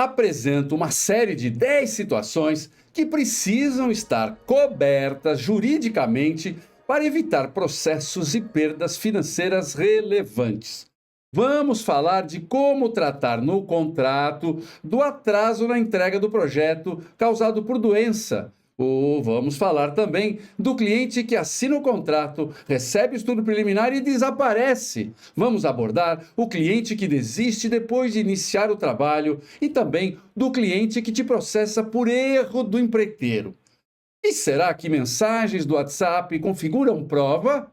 apresento uma série de 10 situações que precisam estar cobertas juridicamente para evitar processos e perdas financeiras relevantes. Vamos falar de como tratar no contrato do atraso na entrega do projeto causado por doença. Ou vamos falar também do cliente que assina o contrato, recebe o estudo preliminar e desaparece. Vamos abordar o cliente que desiste depois de iniciar o trabalho e também do cliente que te processa por erro do empreiteiro. E será que mensagens do WhatsApp configuram prova?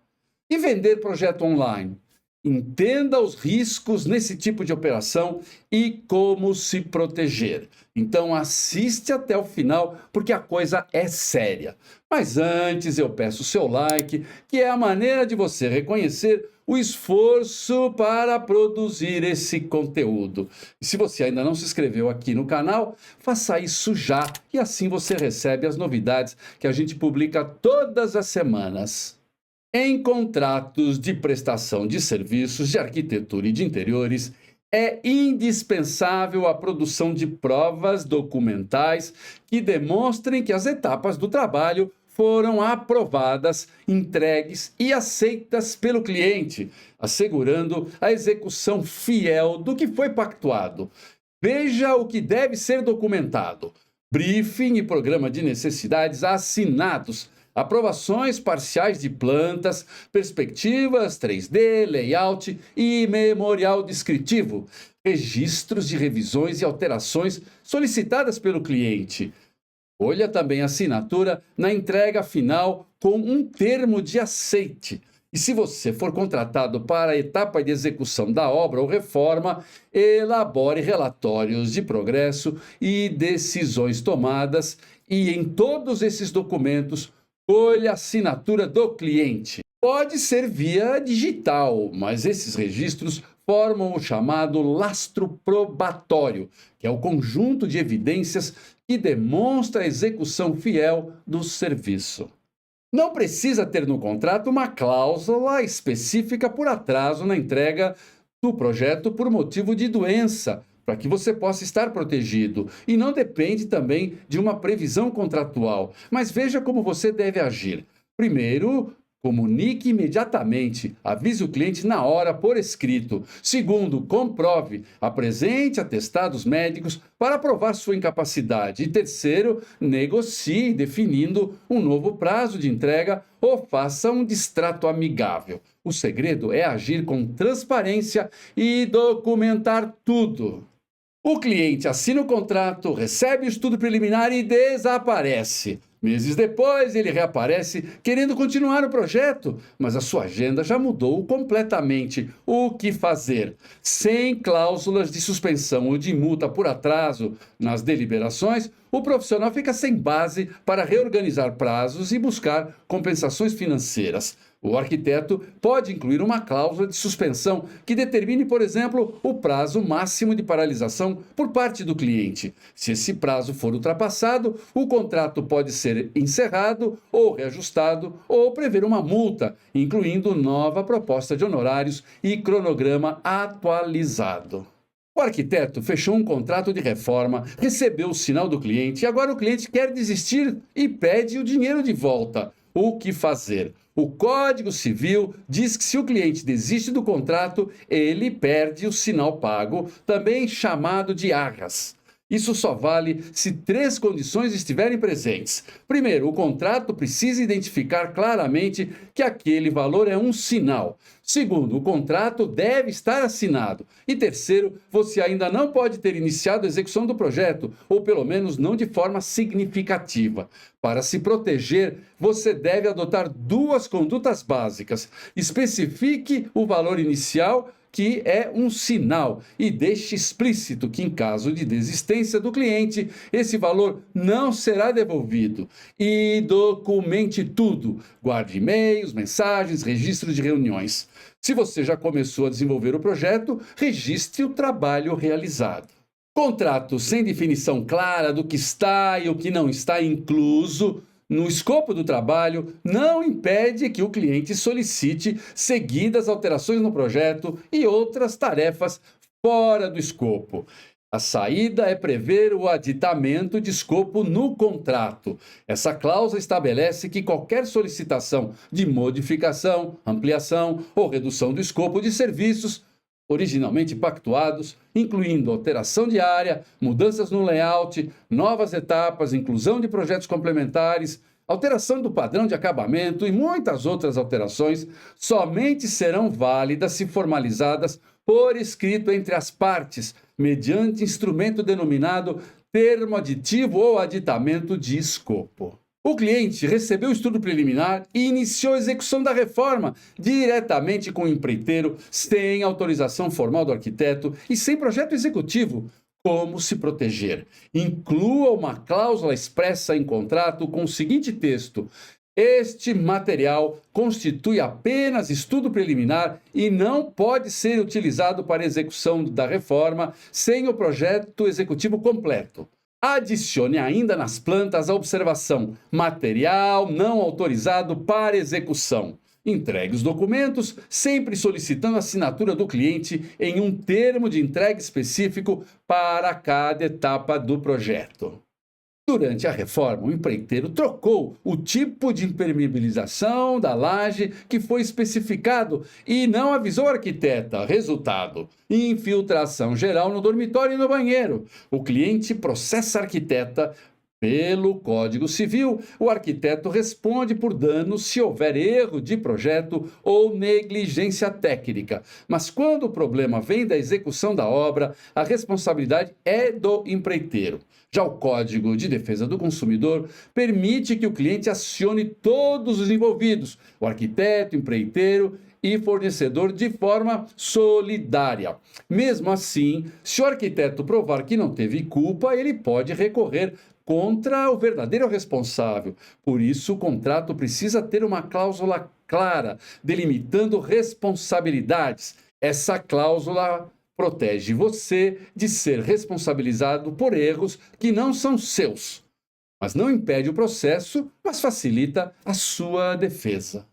E vender projeto online? Entenda os riscos nesse tipo de operação e como se proteger. Então assiste até o final, porque a coisa é séria. Mas antes eu peço o seu like, que é a maneira de você reconhecer o esforço para produzir esse conteúdo. E se você ainda não se inscreveu aqui no canal, faça isso já, e assim você recebe as novidades que a gente publica todas as semanas. Em contratos de prestação de serviços de arquitetura e de interiores, é indispensável a produção de provas documentais que demonstrem que as etapas do trabalho foram aprovadas, entregues e aceitas pelo cliente, assegurando a execução fiel do que foi pactuado. Veja o que deve ser documentado: briefing e programa de necessidades assinados, aprovações parciais de plantas, perspectivas 3D, layout e memorial descritivo, registros de revisões e alterações solicitadas pelo cliente. Olha também a assinatura na entrega final com um termo de aceite. E se você for contratado para a etapa de execução da obra ou reforma, elabore relatórios de progresso e decisões tomadas, e em todos esses documentos colha a assinatura do cliente. Pode ser via digital, mas esses registros formam o chamado lastro probatório, que é o conjunto de evidências que demonstra a execução fiel do serviço. Não precisa ter no contrato uma cláusula específica por atraso na entrega do projeto por motivo de doença, para que você possa estar protegido. E não depende também de uma previsão contratual. Mas veja como você deve agir. Primeiro, comunique imediatamente, avise o cliente na hora por escrito. Segundo, comprove, apresente atestados médicos para provar sua incapacidade. E terceiro, negocie definindo um novo prazo de entrega ou faça um distrato amigável. O segredo é agir com transparência e documentar tudo. O cliente assina o contrato, recebe o estudo preliminar e desaparece. Meses depois, ele reaparece querendo continuar o projeto, mas a sua agenda já mudou completamente. O que fazer? Sem cláusulas de suspensão ou de multa por atraso nas deliberações, o profissional fica sem base para reorganizar prazos e buscar compensações financeiras. O arquiteto pode incluir uma cláusula de suspensão que determine, por exemplo, o prazo máximo de paralisação por parte do cliente. Se esse prazo for ultrapassado, o contrato pode ser encerrado ou reajustado ou prever uma multa, incluindo nova proposta de honorários e cronograma atualizado. O arquiteto fechou um contrato de reforma, recebeu o sinal do cliente e agora o cliente quer desistir e pede o dinheiro de volta. O que fazer? O Código Civil diz que se o cliente desiste do contrato, ele perde o sinal pago, também chamado de arras. Isso só vale se 3 condições estiverem presentes. Primeiro, o contrato precisa identificar claramente que aquele valor é um sinal. Segundo, o contrato deve estar assinado. E terceiro, você ainda não pode ter iniciado a execução do projeto, ou pelo menos não de forma significativa. Para se proteger, você deve adotar 2 condutas básicas. Especifique o valor inicial, que é um sinal, e deixe explícito que, em caso de desistência do cliente, esse valor não será devolvido. E documente tudo. Guarde e-mails, mensagens, registros de reuniões. Se você já começou a desenvolver o projeto, registre o trabalho realizado. Contrato sem definição clara do que está e o que não está incluso no escopo do trabalho não impede que o cliente solicite seguidas alterações no projeto e outras tarefas fora do escopo. A saída é prever o aditamento de escopo no contrato. Essa cláusula estabelece que qualquer solicitação de modificação, ampliação ou redução do escopo de serviços originalmente pactuados, incluindo alteração de área, mudanças no layout, novas etapas, inclusão de projetos complementares, alteração do padrão de acabamento e muitas outras alterações, somente serão válidas se formalizadas por escrito entre as partes, mediante instrumento denominado termo aditivo ou aditamento de escopo. O cliente recebeu o estudo preliminar e iniciou a execução da reforma diretamente com o empreiteiro, sem autorização formal do arquiteto e sem projeto executivo. Como se proteger? Inclua uma cláusula expressa em contrato com o seguinte texto: este material constitui apenas estudo preliminar e não pode ser utilizado para execução da reforma sem o projeto executivo completo. Adicione ainda nas plantas a observação: material não autorizado para execução. Entregue os documentos, sempre solicitando a assinatura do cliente em um termo de entrega específico para cada etapa do projeto. Durante a reforma, o empreiteiro trocou o tipo de impermeabilização da laje que foi especificado e não avisou o arquiteta. Resultado: infiltração geral no dormitório e no banheiro. O cliente processa a arquiteta. Pelo Código Civil, o arquiteto responde por danos se houver erro de projeto ou negligência técnica. Mas quando o problema vem da execução da obra, a responsabilidade é do empreiteiro. Já o Código de Defesa do Consumidor permite que o cliente acione todos os envolvidos, o arquiteto, empreiteiro e fornecedor, de forma solidária. Mesmo assim, se o arquiteto provar que não teve culpa, ele pode recorrer contra o verdadeiro responsável. Por isso, o contrato precisa ter uma cláusula clara, delimitando responsabilidades. Essa cláusula protege você de ser responsabilizado por erros que não são seus, mas não impede o processo, mas facilita a sua defesa.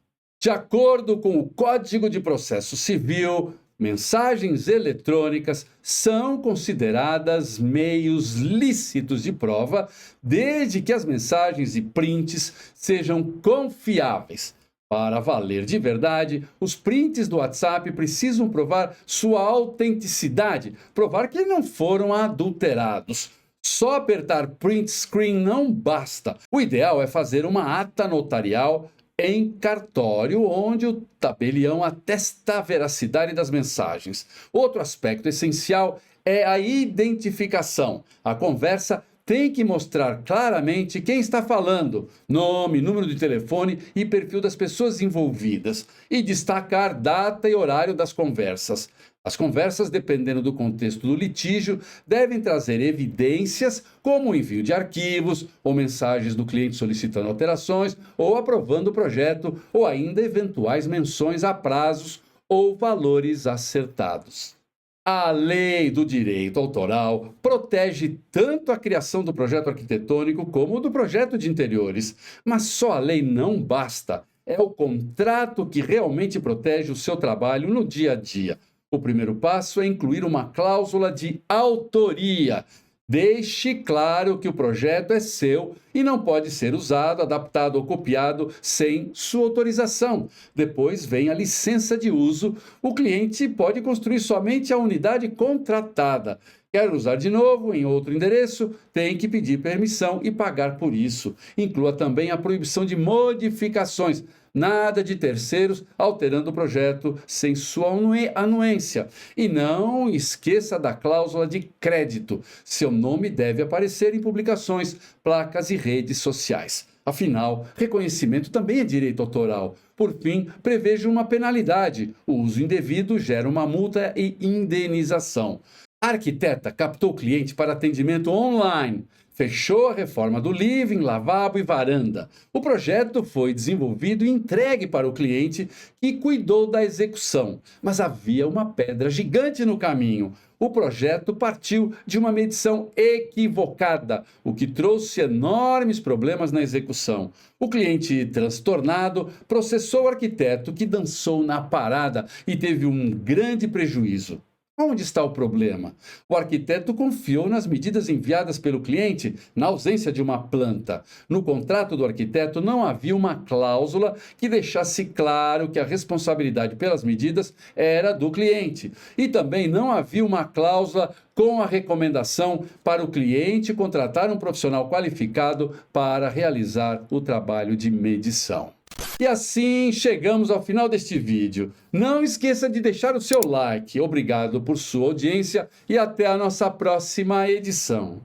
De acordo com o Código de Processo Civil, mensagens eletrônicas são consideradas meios lícitos de prova, desde que as mensagens e prints sejam confiáveis. Para valer de verdade, os prints do WhatsApp precisam provar sua autenticidade, provar que não foram adulterados. Só apertar print screen não basta. O ideal é fazer uma ata notarial em cartório, onde o tabelião atesta a veracidade das mensagens. Outro aspecto essencial é a identificação. A conversa tem que mostrar claramente quem está falando, nome, número de telefone e perfil das pessoas envolvidas, e destacar data e horário das conversas. As conversas, dependendo do contexto do litígio, devem trazer evidências como o envio de arquivos ou mensagens do cliente solicitando alterações ou aprovando o projeto, ou ainda eventuais menções a prazos ou valores acertados. A lei do direito autoral protege tanto a criação do projeto arquitetônico como do projeto de interiores, mas só a lei não basta. É o contrato que realmente protege o seu trabalho no dia a dia. O primeiro passo é incluir uma cláusula de autoria. Deixe claro que o projeto é seu e não pode ser usado, adaptado ou copiado sem sua autorização. Depois vem a licença de uso. O cliente pode construir somente a unidade contratada. Quer usar de novo em outro endereço? Tem que pedir permissão e pagar por isso. Inclua também a proibição de modificações. Nada de terceiros alterando o projeto sem sua anuência. E não esqueça da cláusula de crédito. Seu nome deve aparecer em publicações, placas e redes sociais. Afinal, reconhecimento também é direito autoral. Por fim, preveja uma penalidade. O uso indevido gera uma multa e indenização. A arquiteta captou o cliente para atendimento online. Fechou a reforma do living, lavabo e varanda. O projeto foi desenvolvido e entregue para o cliente, que cuidou da execução. Mas havia uma pedra gigante no caminho. O projeto partiu de uma medição equivocada, o que trouxe enormes problemas na execução. O cliente, transtornado, processou o arquiteto, que dançou na parada e teve um grande prejuízo. Onde está o problema? O arquiteto confiou nas medidas enviadas pelo cliente na ausência de uma planta. No contrato do arquiteto não havia uma cláusula que deixasse claro que a responsabilidade pelas medidas era do cliente. E também não havia uma cláusula com a recomendação para o cliente contratar um profissional qualificado para realizar o trabalho de medição. E assim chegamos ao final deste vídeo. Não esqueça de deixar o seu like. Obrigado por sua audiência e até a nossa próxima edição.